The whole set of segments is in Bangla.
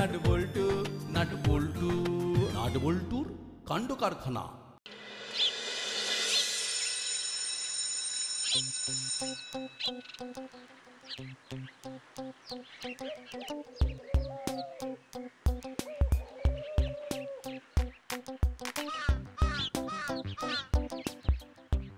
নাট বল্টু নাট বল্টু নাট বল্টুর কাণ্ড কারখানা।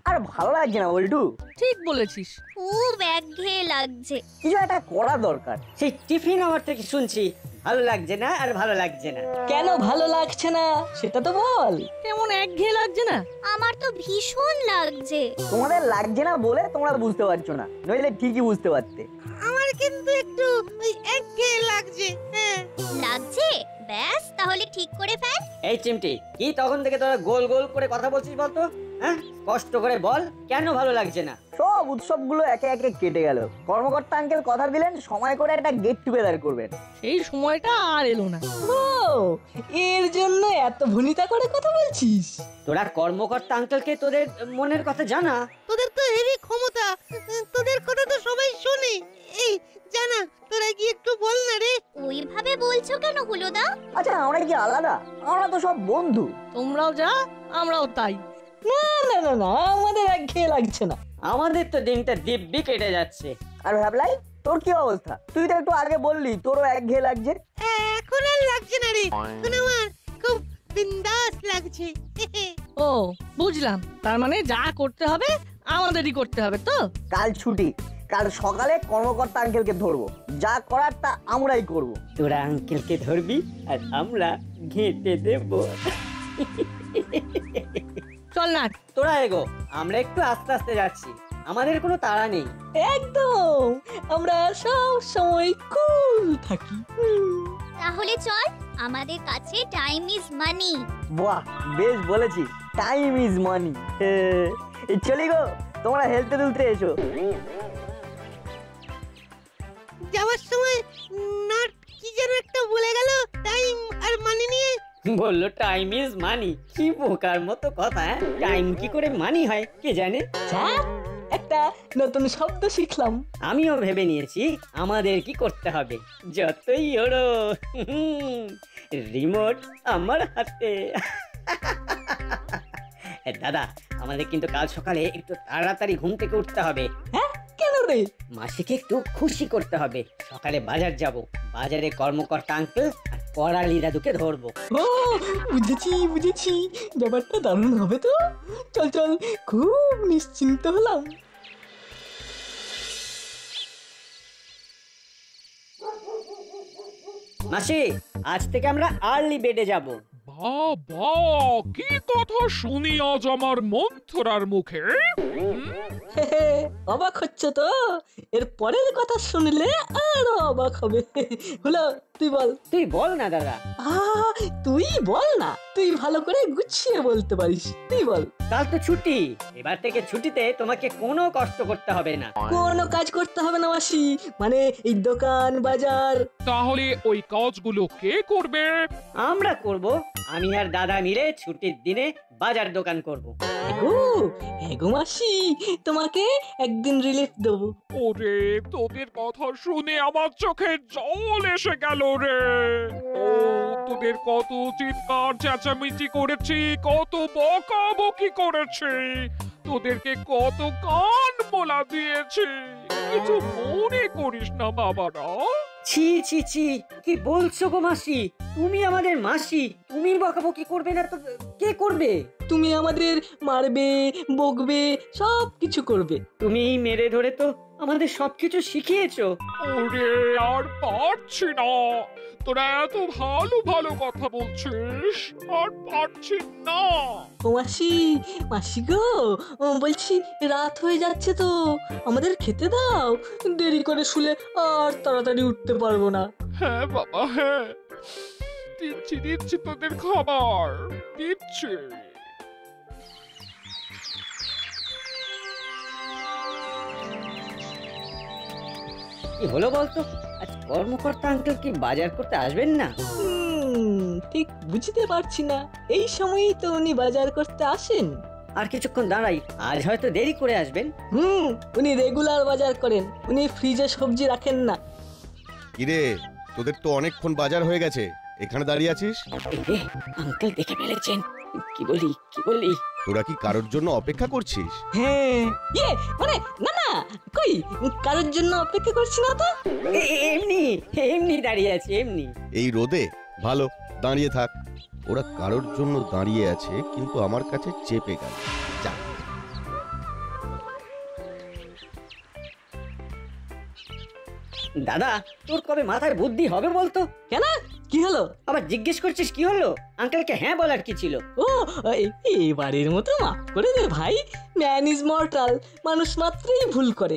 আর ভালো লাগছে না বল্টু। ঠিক বলেছিস, খুব একঘেয়ে লাগছে। কিছু একটা করা দরকার। সেই টিফিন আমার থেকে শুনছি ভালো লাগছে না আর ভালো লাগছে না। কেন ভালো লাগছে না সেটা তো বল। কেমন একঘেয়ে লাগছে না? আমার তো ভীষণ লাগছে। তোমাদের লাগছে না বলে তোমরা বুঝতে পারছো না, নইলে ঠিকই বুঝতে পারতে। আমার কিন্তু একটু ওই একঘেয়ে লাগছে। হ্যাঁ লাগছে? ব্যাস তাহলে ঠিক করে ফেল। এই চিমটি, কি তখন থেকে তোরা গোল গোল করে কথা বলছিস বলতো? হ্যাঁ, কষ্ট করে বল কেন ভালো লাগছে না। সব উৎসবগুলো একে একে কেটে গেল। কর্মকর্তা আঙ্কেল কথা দিলেন সময় করে একটা গেট টুগেদার করবেন। সেই সময়টা আর এলো না। ও, এর জন্য এত ভনিতা করে কথা বলছিস? তোরা কর্মকর্তা আঙ্কেলকে তোদের মনের কথা জানা। তোদের তো হেভি ক্ষমতা, তোদের কথা তো সবাই শোনে। এই জানা, তোরা কি একটু বল না রে। ওইভাবে বলছো কেন হুলোদা? আচ্ছা আমরা কি আলাদা? আমরা তো সব বন্ধু। তোমরাও যা আমরাও তাই। না না না না, আমাদের একঘেয়ে লাগছে না। আমাদের তো দিনটা দিব্যি কেটে যাচ্ছে। আর ভাবলাই তোর কি অবস্থা? তুই তো একটু আগে বললি তোরও একঘেয়ে লাগছে। এখন আর লাগছে না রে, এখন আমার খুব বিন্দাস লাগছে। ও বুঝলাম, তার মানে যা করতে হবে আমাদেরই করতে হবে তো। কাল ছুটি, কাল সকালে কর্মকর্তা আঙ্কেলকে ধরবো, যা করার তা আমরাই করব। তোরা আঙ্কেলকে ধরবি আর আমরা ঘেঁটে দেব। চল না, তোরা এগো, আমরা একটু আস্তে আস্তে যাচ্ছি, আমাদের কোনো তাড়া নেই। একদম, আমরা সব সময় কুল থাকি। তাহলে চল, আমাদের কাছে টাইম ইজ মানি। বাহ, বেশ বলেছিস, টাইম ইজ মানি। চলি গো, তোমরা হেলতে দুলতে এসো। যাওয়ার সময় নাট কি যেন একটা বলে গেল, টাইম আর মানি নিয়ে। বললো টাইম ইজ মানি। কি বোকার মতো কথা। টাইম কি করে মানি হয় কে জানে। একটা নতুন শব্দ শিখলাম। আমিও ভেবে নিয়েছি আমাদের কি করতে হবে। যতই ওড়ো, রিমোট আমার হাতে। দাদা, আমাদের কিন্তু কাল সকালে একটু তাড়াতাড়ি ঘুম থেকে উঠতে হবে। হ্যাঁ, কেন রে? মাসিকে একটু খুশি করতে হবে। সকালে বাজার যাব, বাজারে কর্মকর্তা আঙ্কেল আর করালি দাদুকে ধরবো। ও বুঝেছি বুঝেছি, ব্যাপারটা দারুণ হবে তো। চল চল, খুব নিশ্চিন্ত হলাম। মাসি, আজ থেকে আমরা আর্লি বেডে যাব। বাবা, কি কথা শুনি আজ আমার মন্থরার মুখে। অবাক হচ্ছে তো? এর পরের কথা শুনলে আরো অবাক হবে। হলো, তুই বল। তুই বল না দাদা। তুই বল না, তুই ভালো করে গুছিয়ে বলতে পারিস, তুই বল। কাল তো ছুটি, এবার থেকে ছুটিতে তোমাকে কোনো কষ্ট করতে হবে না। কোনো কাজ করতে হবে না মাসি, মানে এই দোকান বাজার। তাহলে ওই কাজগুলো কে করবে? আমরা করব। আমি আর দাদা মিলে ছুটির দিনে বাজার দোকান করব। এগো মাসি, তোমাকে একদিন রিলিফ দেবো। ওরে, তোদের কথা শুনে আমার চোখে জল এসে গেল রে। ও, তোদের কত চিৎকার চেঁচামেচি করেছি, কত বকাবকি করেছি, তোদেরকে কত কান মোলা দিয়েছি। কিছু মনে করিস না বাবারা। ছি ছি ছি, কি বলছো গো মাসি? তুমি আমাদের মাসি, তুমি বকাবকি করবে না তো কে করবে? তুমি আমাদের মারবে, বকবে, সব কিছু করবে। তুমি মেরে ধরে তো আমাদের সবকিছু শিখিয়েছো। ওরে, আর পারছি না। তোরা এত ভালো ভালো কথা বলছিস, আর পারছি না। ও মাসি, মাসি গো, বলছি রাত হয়ে যাচ্ছে তো, আমাদের খেতে দাও। দেরি করে শুলে আর তাড়াতাড়ি উঠতে পারবো না। হ্যাঁ বাবা, হ্যাঁ, দিচ্ছি দিচ্ছি তোদের খাবার, দিচ্ছি। কি হলো বলতো? আজ কর্মকর্তা আঙ্কেল কি বাজার করতে আসবেন না? ঠিক বুঝতে পারছি না, এই সময়ই তো উনি বাজার করতে আসেন। আর কিছুক্ষণ দাঁড়াই, আজ হয়তো দেরি করে আসবেন। উনি রেগুলার বাজার করেন, উনি ফ্রিজে সবজি রাখেন না। কিরে, তোদের তো অনেকক্ষণ বাজার হয়ে গেছে, এখানে দাঁড়িয়ে আছিস? আঙ্কেল দেখে ফেলেছেন। কি বলি তোরা কি কারোর জন্য অপেক্ষা করছিস? হ্যাঁ মানে না কই কারোর জন্য অপেক্ষা করছি না তো। এমনি দাঁড়িয়ে আছি এমনি। এই রোদে ভালো, দাঁড়িয়ে থাক। ওরা কারোর জন্য দাঁড়িয়ে আছে, কিন্তু আমার কাছে চেপে গেল। যা। দাদা, তোর কবে মাথায় বুদ্ধি হবে বলতো? কেন, কি হলো? আবার জিজ্ঞেস করছিস কি হলো? আঙ্কেলকে হ্যাঁ বলার কি ছিল? ও এবারের মতো মাফ করে দে ভাই। ম্যান ইজ মর্টাল, মানুষ মাত্রই ভুল করে।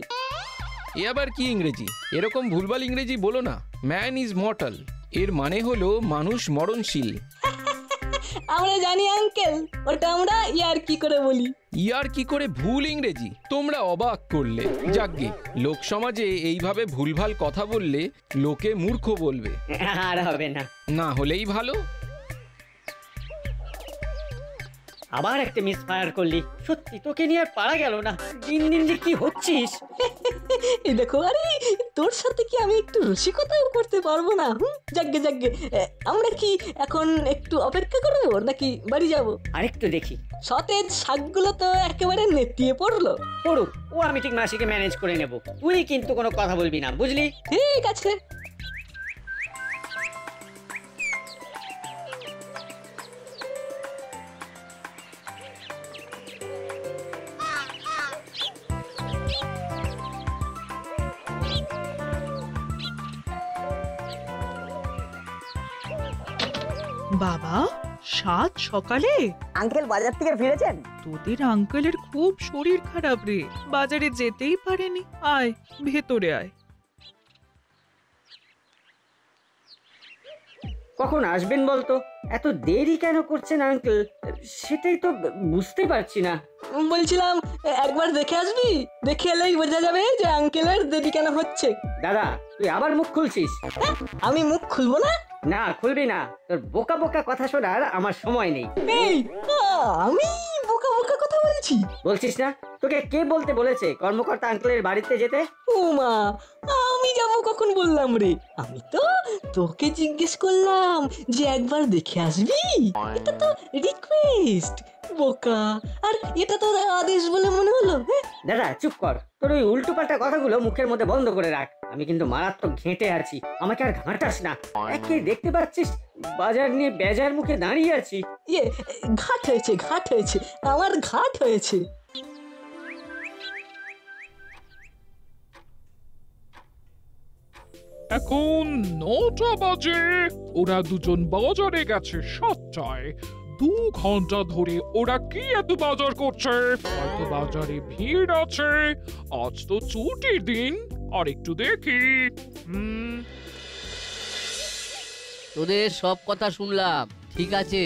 এ আবার কি ইংরেজি? এরকম ভুলভাল ইংরেজি বলো না। ম্যান ইজ মর্টাল এর মানে হলো মানুষ মরণশীল। আমরা জানি আঙ্কেল, ওটা আমরা ইয়ার কি করে বলি। ইয়ার কি করে ভুল ইংরেজি? তোমরা অবাক করলে। যাকগে, লোক সমাজে এইভাবে ভুলভাল কথা বললে লোকে মূর্খ বলবে। আর হবে না। না হলেই ভালো। আবার একটা মিস ফায়ার করলি। সত্যি তোকে নিয়ে আর পারা গেল না। দিন দিন যে কি হচ্ছিস। এই দেখো, আরে তোর সাথে কি আমি একটু রসিকতাও করতে পারবো না? যাকগে আমরা কি এখন একটু অপেক্ষা করবো নাকি বাড়ি যাব? আরেকটু দেখি। সতেজ শাকগুলো তো একেবারে নেতিয়ে পড়লো। পড়ুক, ও আমি ঠিক মাসিকে ম্যানেজ করে নেব। তুই কিন্তু কোনো কথা বলবি না, বুঝলি? ঠিক আছে। বাবা, সাত সকালে? আঙ্কেল বাজার থেকে ফিরেছেন? তোদের আঙ্কেলের খুব শরীর খারাপ রে, বাজারে যেতেই পারেনি। আয় ভেতরে আয়। কখন আসবেন বলতো? এত দেরি কেন করছেন আঙ্কেল? সেটাই তো বুঝতে পারছি না। বলছিলাম একবার দেখে আসবি, দেখে এলেই বোঝা যাবে যে আঙ্কেলের দেরি কেন হচ্ছে। দাদা, তুই আবার মুখ খুলছিস? আমি মুখ খুলবো না? না, খুলবি না। তোর বোকা বোকা কথা শোনার আমার সময় নেই। এই আমি বোকা বোকা কথা বলছি? বলছিস না? তোকে কে বলতে বলেছে কর্মকর্তা আঙ্কেলের বাড়িতে যেতে? ও মা, আমি যাবো কখন বললাম রে? আমি তো তোকে জিজ্ঞেস করলাম যে একবার দেখে আসবি। এটা তো রিকোয়েস্ট বোকা, আর এটা তো আদেশ বলে মনে হলো। দাদা চুপ কর। তোর ওই উল্টো পাল্টা কথাগুলো মুখের মধ্যে বন্ধ করে রাখ। আমি কিন্তু মারাত্মক ঘেঁটে আছি, আমাকে আর ঘাঁটাস না। একে দেখতে পাচ্ছিস বাজার নিয়ে বেজার মুখে দাঁড়িয়ে আছি। ঘাট হয়েছে আমার ঘাট হয়েছে। এখন 9টা বাজে। ওরা দুজন বাজারে গেছে 7টায়। 2 ঘন্টা ধরে ওরা কি এত বাজার করছে? হয়তো বাজারে ভিড় আছে। আজ তো ছুটির দিন। আর একটু দেখি। তোদের সব কথা শুনলাম, ঠিক আছে,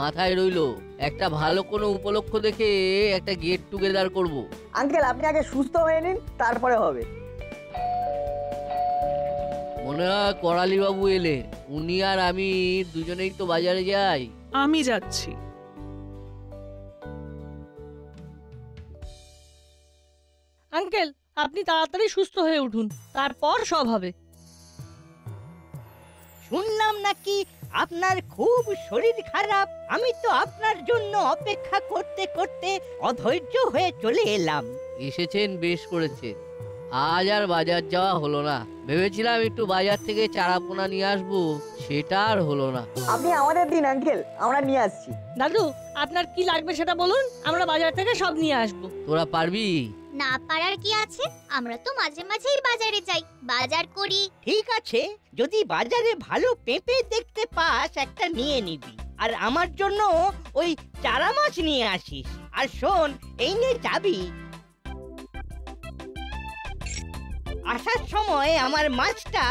মাথায় রইলো। একটা ভালো কোনো উপলক্ষ দেখে একটা গেট টুগেদার করব। আঙ্কেল আপনি আগে সুস্থ হয়ে নিন, তারপরে হবে। মনে হয় করালি বাবু এলে। উনি আর আমি দুজনেই তো বাজারে যাই। আমি যাচ্ছি। আঙ্কেল আপনি তাড়াতাড়ি সুস্থ হয়ে উঠুন, তারপর সব হবে। শুনলাম নাকি আপনার খুব শরীর খারাপ। আমি তো আপনার জন্য অপেক্ষা করতে করতে অধৈর্য হয়ে চলে এলাম। এসেছেন, বেশ করেছে। আজ আর বাজার যাওয়া হলো না। ভেবেছিলাম একটু বাজার থেকে চারাপোনা নিয়ে আসবো, সেটা আর হলো না। আপনি আমাদের দিন আঙ্কেল, আমরা নিয়ে আসছি। দাদু আপনার কি লাগবে সেটা বলুন, আমরা বাজার থেকে সব নিয়ে আসবো। তোরা পারবি? না পারার কি আছে? আমরা তো মাঝে মাঝেই বাজারে যাই, বাজার করি। ঠিক আছে, যদি বাজারে ভালো পেঁপে দেখতে পাস একটা নিয়ে নিবি। আর আমার জন্য ওই চারা মাছ নিয়ে আসিস। আর শোন, এই নে চাবি। আসার সময় আমার মাছটা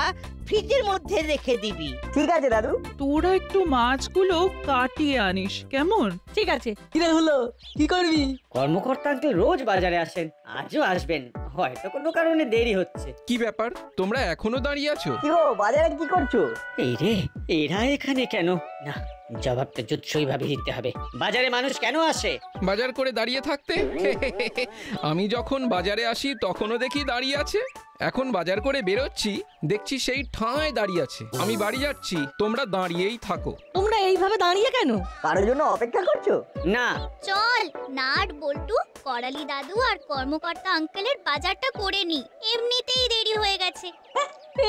ফ্রিজের মধ্যে রেখে দিবি। ঠিক আছে দাদু। তোরা একটু মাছগুলো কাটিয়ে আনিস, কেমন? ঠিক আছে। কিরে হলো, কি করবি? কর্মকর্তা আঙ্কেল রোজ বাজারে আসেন, আজও আসবেন। হয়তো কোনো কারণে দেরি হচ্ছে। কি ব্যাপার, তোমরা এখনো দাঁড়িয়ে আছো? কি গো, বাজারে কি করছো? এই রে, এরা এখানে কেন? না, জবাবটা জুৎসই ভাবে দিতে হবে। বাজারে মানুষ কেন আসে? বাজার করে দাঁড়িয়ে থাকতে? আমি যখন বাজারে আসি তখনও দেখি দাঁড়িয়ে আছে। এখন বাজার করে বেরোচ্ছি, দেখছি সেই ঠাঁয় দাঁড়িয়ে আছে। আমি বাড়ি যাচ্ছি, তোমরা দাঁড়িয়েই থাকো। তোমরা এইভাবে দাঁড়িয়ে কেন? কারোর জন্য অপেক্ষা করছো? না, চল নাট বল্টু, করালি দাদু আর কর্মকর্তা আঙ্কেলের বাজারটা করে নি, এমনিতেই দেরি হয়ে গেছে।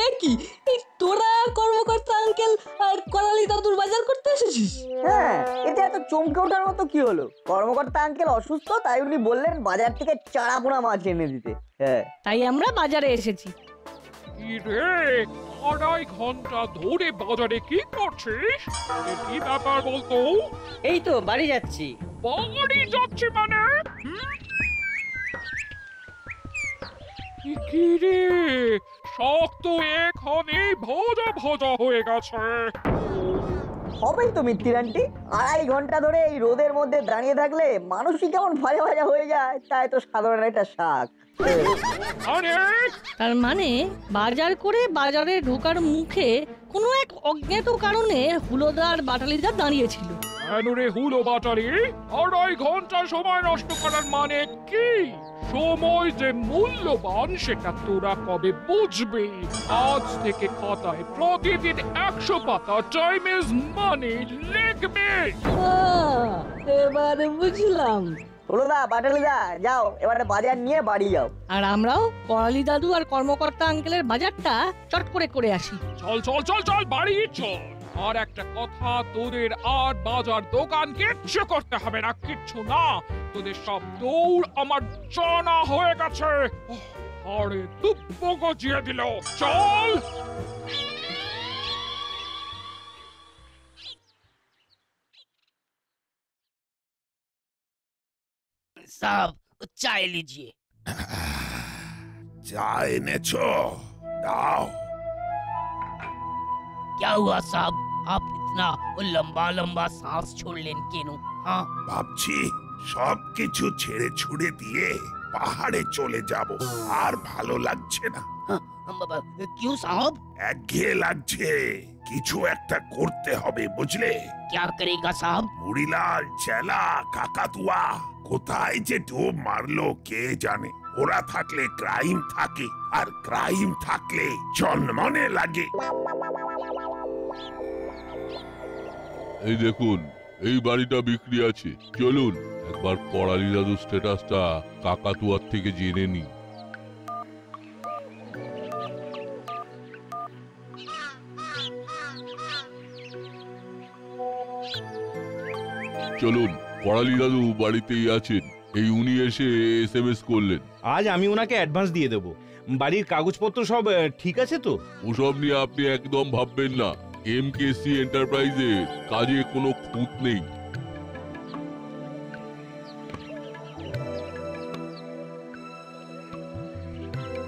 এ কি, এই তোরা কর্মকর্তা আঙ্কেল আর করালি দাদুর বাজার করতে এসেছিস? হ্যাঁ, এতে এত চমকে ওঠার মতো কি হলো? কর্মকর্তা আঙ্কেল অসুস্থ, তাই উনি বললেন বাজার থেকে চারাপোনা মাছ এনে দিতে। হ্যাঁ, তাই আমরা বাজারে এসেছি। কি রে, 2.5 ঘন্টা ধরে বাজারে কি করছিস? এ কি ব্যাপার বলতো? এই তো বাড়ি যাচ্ছি। বাড়ি যাচ্ছি মানে? কি রে, শক্ত এখানে ভজা ভজা হয়ে গেছে। হবেই তো মিত্তির আন্টি, 2.5 ঘন্টা ধরে এই রোদের মধ্যে দাঁড়িয়ে থাকলে মানুষই কেমন ভাজা ভাজা হয়ে যায়, তাই তো সাধারণ একটা শাক। তার মানে বাজার করে বাজারে ঢোকার মুখে কোনো এক অজ্ঞাত কারণে হুলোদার বাটালিদা দাঁড়িয়েছিল। রে হুলো বাটালি, 2.5 ঘন্টা সময় নষ্ট করার মানে কি? সময় যে মূল্যবান সেটা তোরা কবে বুঝবি? আজ থেকে খাতায় প্রতিদিন 100 পাতা টাইম ইজ মানি লিখবি। এবারে বুঝলাম। হুলোদা, বাটালিদা, যাও এবারে বাজার নিয়ে বাড়ি যাও। আর আমরাও করালি দাদু আর কর্মকর্তা আঙ্কেলের বাজারটা চট করে করে আসি। চল চল চল চল, বাড়ি চল। আর একটা কথা, তোদের আর বাজার দোকান কিচ্ছু করতে হবে না, কিচ্ছু না। তোদের সব দৌড় আমার জানা হয়ে গেছে। আরে তুপ্প গজিয়ে দিল। চল। साहब चाय लीजिए। चाय এনেছো? দাও। क्या हुआ साहब, आप इतना लंबा लंबा सांस छोड़ लेन केनो? हाँ, ভাবছি সবকিছু ছেড়ে ছুড়ে দিয়ে পাহাড়ে চলে যাব, আর ভালো লাগছে না। क्यों साहब? একঘেয়ে লাগছে, কিছু একটা করতে হবে বুঝলে। क्या करेगा साहब? মুড়িলাল, চেলা, কাকাতুয়া কোথায় যে ডুব মারলো কে জানে। ওরা থাকলে ক্রাইম থাকে, আর ক্রাইম থাকলে জন্মনে লাগে। এই দেখুন, এই বাড়িটা বিক্রি আছে, চলুন একবার করালি দাদু স্ট্যাটাসটা কাকাতুয়ার থেকে জেনে নি। চলুন, করালি দাদু বাড়িতেই আছেন, এই উনি এসে এসএমএস করলেন। আজ আমি ওনাকে অ্যাডভান্স দিয়ে দেব। বাড়ির কাগজপত্র সব ঠিক আছে তো? ওসব নিয়ে আপনি একদম ভাববেন না, এমকেসি এন্টারপ্রাইজের কাজে কোনো খুঁত নেই।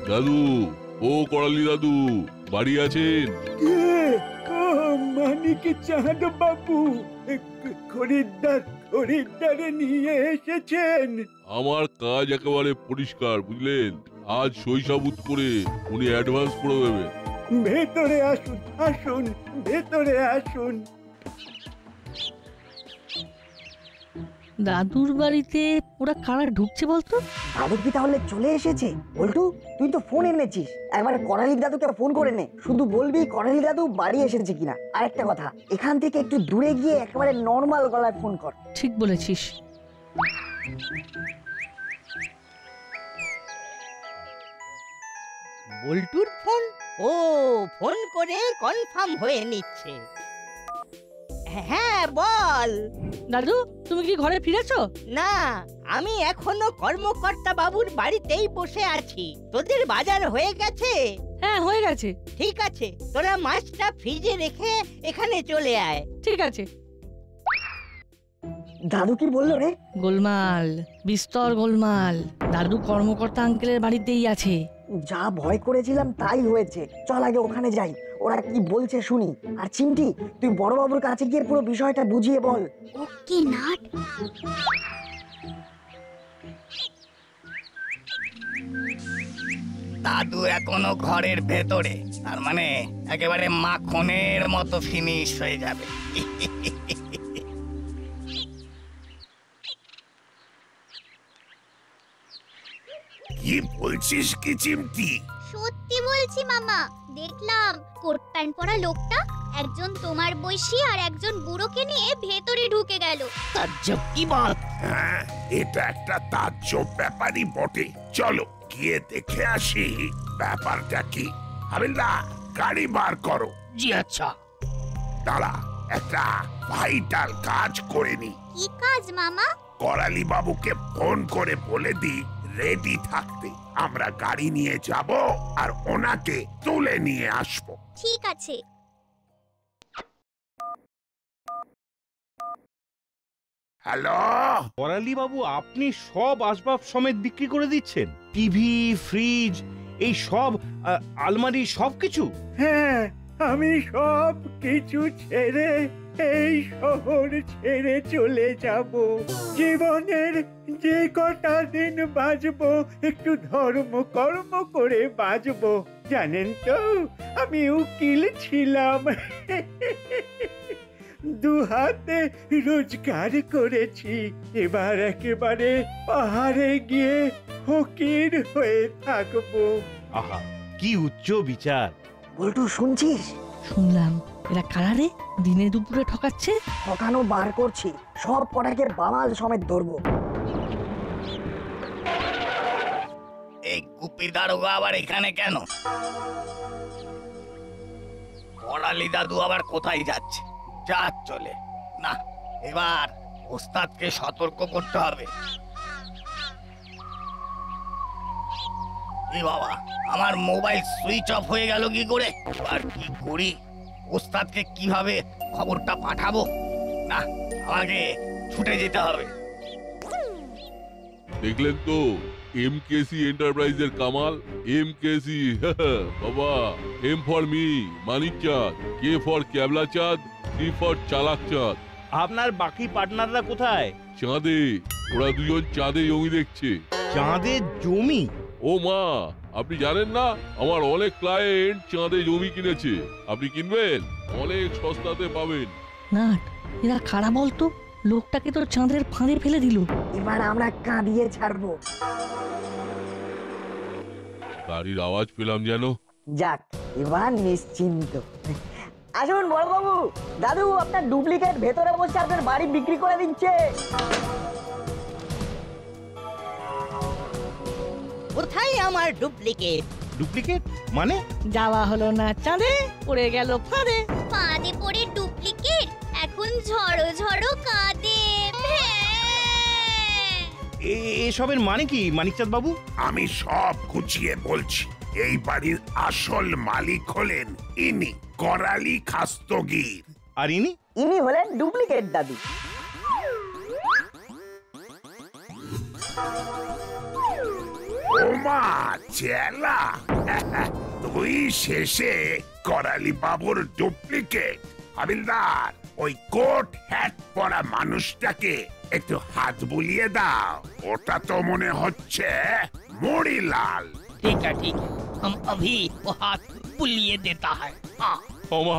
দাদু, ও করালি দাদু বাড়ি আছেন? মানিক চাঁদ বাবু, খরিদ্দারে নিয়ে এসেছেন। আমার কাজ একেবারে পরিষ্কার বুঝলেন, আজ সইসাবুত করে উনি অ্যাডভান্স করে দেবেন। ভেতরে আসুন, আসুন, ভেতরে আসুন। দাদুর বাড়িতে ওরা কারা ঢুকছে বলতো? দাদু কি তাহলে চলে এসেছে? বল্টু, তুই তো ফোন এনেছিস, একবার করালি দাদুকে ফোন করে নে। শুধু বলবি করালি দাদু বাড়ি এসেছে কিনা। আর একটা কথা, এখান থেকে একটু দূরে গিয়ে একেবারে নর্মাল গলায় ফোন কর। ঠিক বলেছিস। বল্টুর ফোন? ও, ফোন করে কনফার্ম হয়ে নিচ্ছে। হ্যাঁ বল। দাদু, তুমি কি ঘরে ফিরেছো? না, আমি এখনো কর্মকর্তা বাবুর বাড়িতেই বসে আছি। তোদের বাজার হয়ে গেছে? হ্যাঁ, হয়ে গেছে। ঠিক আছে, তোরা মাছটা ফ্রিজে রেখে এখানে চলে আয়। ঠিক আছে। দাদু কি বললো রে? গোলমাল, বিস্তর গোলমাল। দাদু কর্মকর্তা আঙ্কেলের বাড়িতেই আছে। যা ভয় করেছিলাম তাই হয়েছে। চল আগে ওখানে যাই, ওরা কি বলছে শুনি। আর চিমটি, তুই বড়বাবুর কাছে গিয়ে পুরো বিষয়টা বুঝিয়ে বল। ওকে নাট। দাদু এখনো ঘরের ভেতরে, তার মানে একেবারে মাখনের মতো ফিনিশ হয়ে যাবে। কি বলছিস কি চিমটি? সত্যি বলছি মামা, দেখলাম কোট প্যান্ট পরা লোকটা একজন তোমার বয়সী আর একজন বুড়োকে নিয়ে ভেতরে ঢুকে গেল। তাজ্জব কি বাত! হ্যাঁ, এটা একটা তাজ্জব ব্যাপারই বটে। চলো গিয়ে দেখে আসি ব্যাপারটা কি। হাবিলদার, গাড়ি বার করো। জি আচ্ছা। দাঁড়া, একটা ভাইটাল কাজ করে নি। কি কাজ মামা? করালি বাবুকে ফোন করে বলে দি রেডি থাকতে। আমরা গাড়ি নিয়ে যাব আর ওনাকে তুলে নিয়ে আসব। ঠিক আছে। হ্যালো করালি বাবু, আপনি সব আসবাব সমেত বিক্রি করে দিচ্ছেন? টিভি, ফ্রিজ, এই সব আলমারি, সবকিছু? হ্যাঁ, আমি সব কিছু ছেড়ে এই শহর ছেড়ে চলে যাব। জীবনের যে কটা দিন বাঁচবো একটু ধর্ম কর্ম করে বাঁচবো। জানেন তো, আমি উকিল ছিলাম। দুহাতে রোজগার করেছি। এবার একেবারে পাহাড়ে গিয়ে ফকির হয়ে থাকবো। আহা, কি উচ্চ বিচার! বল্টু, শুনছিস? শুনলাম। এরা কারারে দিনে দুপুরে ঠকাচ্ছে। ঠকানো বার করছি, সব কটাকে বামাল সমেত ধরবো। এই গুপি দারোগা আবার এখানে কেন? করালি দাদু আবার কোথায় যাচ্ছে? যা চলে না, এবার ওস্তাদকে সতর্ক করতে হবে। এ বাবা, আমার মোবাইল সুইচ অফ হয়ে গেল কি করে? আর কি করি? ওস্তাদকে কিভাবে খবরটা পাঠাবো? না, আমাকে ছুটে যেতে হবে। দেখলেন তো এমকেসি এন্টারপ্রাইজের কামাল। এমকেসি বাবা, এম ফর মি মানিক চাঁদ, কে ফর ক্যাবলা চাঁদ, সি ফর চালাক চাঁদ। আপনার বাকি পার্টনাররা কোথায়? চাঁদে, ওরা দুজন চাঁদে জমি দেখছে। চাঁদে জমি? ও মা, আপনি জানেন না আমার অনেক ক্লায়েন্ট চাঁদে জমি কিনেছে। আপনি কিনবেন? অনেক সস্তাতে পাবেন। নাট, এরা খারাপ বলতো, লোকটাকে তো চাঁদের ফাঁদে ফেলে দিল। এবার আমরা কাঁদিয়ে ছাড়বো। গাড়ির আওয়াজ পেলাম যেন। যাক, এবার নিশ্চিন্ত। আসুন বড়বাবু, দাদু আপনার ডুপ্লিকেট ভেতরে বসে আপনার বাড়ি বিক্রি করে দিচ্ছে। কোথায় আমার ডুপ্লিকেট? ডুপ্লিকেট মানে? যাওয়া হলো না চাঁদে, পড়ে গেল ফাঁদে। ফাঁদে পড়ে ডুপ্লিকেট এখন ঝড়ো ঝড়ো কাঁদে। এসবের মানে কি মানিকচাঁদ বাবু? আমি সব গুছিয়ে বলছি। এই বাড়ির আসল মালিক হলেন ইনি, করালি খাস্তগীর। আর ইনি? ইনি হলেন ডুপ্লিকেট দাদু। ওমা চেলা, তুই শেষে করালি বাবুর ডুপ্লিকেট। হাবিলদার, ওই কোট হ্যাট পরা মানুষটাকে একটু হাত বুলিয়ে দাও। ওটা তো মনে হচ্ছে মরিলাল। ठीक है ठीक है, हम अभी वो हाथ बुलिए देता है। हाँ। ক্ষমা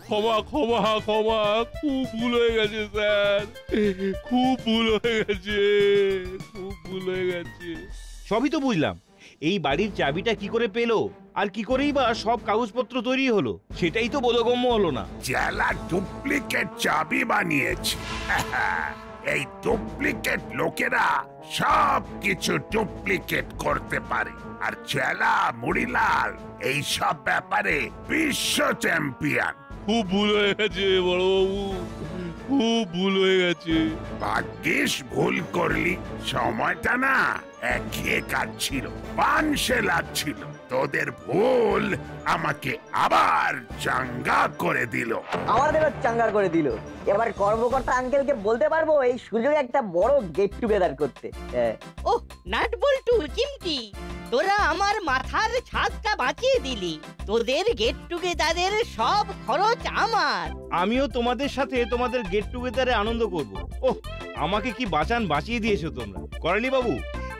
ক্ষমা ক্ষমা ক্ষমা, খুব ভুল হয়ে গেছে স্যার, খুব ভুল হয়ে গেছে, খুব ভুল হয়ে গেছে। সবই তো বুঝলাম। এই বাড়ির চাবিটা কি করে পেলো, আর কি করেই বা সব কাগজপত্র তৈরি হলো, সেটাই তো বোধগম্য হলো না। চেলা ডুপ্লিকেট চাবি বানিয়েছে। এই ডুপ্লিকেট লোকেরা সব কিছু ডুপ্লিকেট করতে পারে। আর চেলা মুড়িলাল এই সব ব্যাপারে বিশ্ব চ্যাম্পিয়ন। খুব ভুল হয়ে গেছে বড়বাবু, খুব ভুল হয়ে গেছে। ভাগ্যিস ভুল করলি। সময়টা না একঘেয়ে কাটছিল, পানসে লাগছিল। তোদের ভুল আমাকে আবার চাঙ্গা করে দিল। আমাদেরও চাঙ্গা করে দিল। এবার কর্মকর্তা আঙ্কেলকে বলতে পারবো এই সুযোগে একটা বড় গেট টুগেদার করতে। ওহ, নাট বল্টু, চিমটি, তোরা আমার মাথার ছাদটা বাঁচিয়ে দিলি। তোদের গেট টুগেদারের সব খরচ আমার। আমিও তোমাদের সাথে তোমাদের গেট টুগেদারে আনন্দ করব। ওহ, আমাকে কি বাঁচিয়ে দিয়েছো তোমরা। করালি বাবু,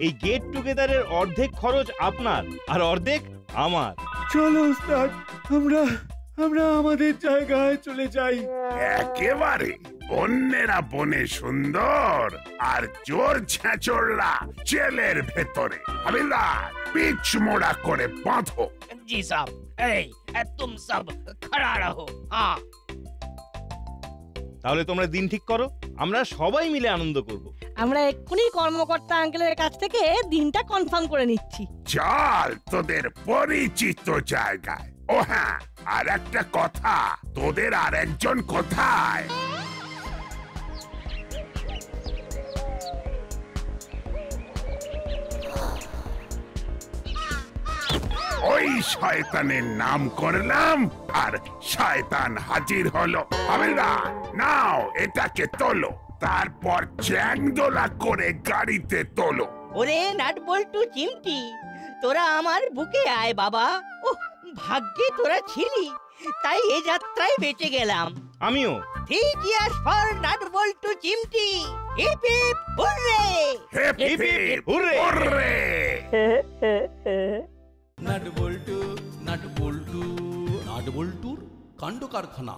এই গেট টুগেদারের অর্ধেক খরচ আপনার আর অর্ধেক আমার। চলো ওস্তাদ, আমরা আমাদের জায়গায় চলে যাই। একেবারে বন্যেরা বনে সুন্দর আর চোর ছেঁচড়রা জেলের ভেতরে। হাবিলদার, পিচ মোড়া করে বাঁধো। जी साहब तुम सब खड़ा रहो। हाँ তাহলে তোমরা দিন ঠিক করো, আমরা সবাই মিলে আনন্দ করব। আমরা এক্ষুনি কর্মকর্তা আঙ্কেলের কাছ থেকে দিনটা কনফার্ম করে নিচ্ছি। চল তোদের পরিচিত জায়গায়। ও হ্যাঁ, আর একটা কথা, তোদের আর একজন কোথায়? ওই শয়তানের নাম করলাম আর শয়তান হাজির হলো। হাবিলদার, নাও এটাকে তোলো, তারপর চ্যাংদোলা করে গাড়িতে তোলো। ওরে নাট বল্টু চিমটি, তোরা আমার বুকে আয় বাবা। ওহ, ভাগ্যে তোরা ছিলি, তাই এ যাত্রায় বেঁচে গেলাম। আমিও। 3 cheers for নাট বল্টু চিমটি। Hip hip hooray! Hip hip hooray! Nut বল্টু নাট বল্টু নাট বল্টুর কাণ্ড কারখানা।